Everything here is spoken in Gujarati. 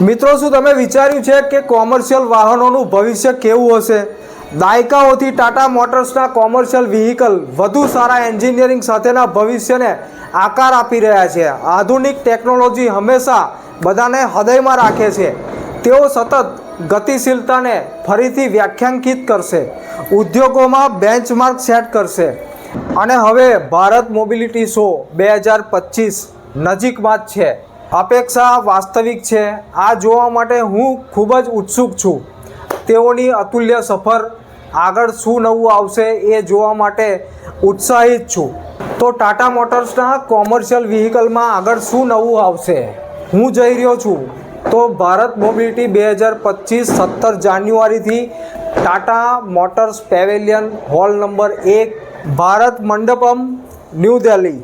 મિત્રો, શું તમે વિચાર્યું છે કે કોમર્શિયલ વાહનોનું ભવિષ્ય કેવું હશે? દાયકાઓથી ટાટા મોટર્સના કોમર્શિયલ વ્હીકલ વધુ સારા એન્જિનિયરિંગ સાથેના ભવિષ્યને આકાર આપી રહ્યા છે. આધુનિક ટેકનોલોજી હંમેશા બધાને હૃદયમાં રાખે છે. તેઓ સતત ગતિશીલતાને ફરીથી વ્યાખ્યાયિત કરશે, ઉદ્યોગોમાં બેન્ચમાર્ક સેટ કરશે. અને હવે ભારત મોબિલિટી શો 2025 નજીકમાં જ છે. અપેક્ષા વાસ્તવિક છે. આ જોવા માટે હું ખૂબ જ ઉત્સુક છું. તેઓની અતુલ્ય સફર, આગળ શું નવું આવશે એ જોવા માટે ઉત્સાહિત છું. તો ટાટા મોટર્સના કોમર્શિયલ વ્હીકલમાં આગળ શું નવું આવશે? હું જઈ રહ્યો છું તો ભારત મોબિલિટી 2025 17 જાન્યુઆરીથી Tata Motors pavilion hall number 1, Bharat Mandapam, New Delhi.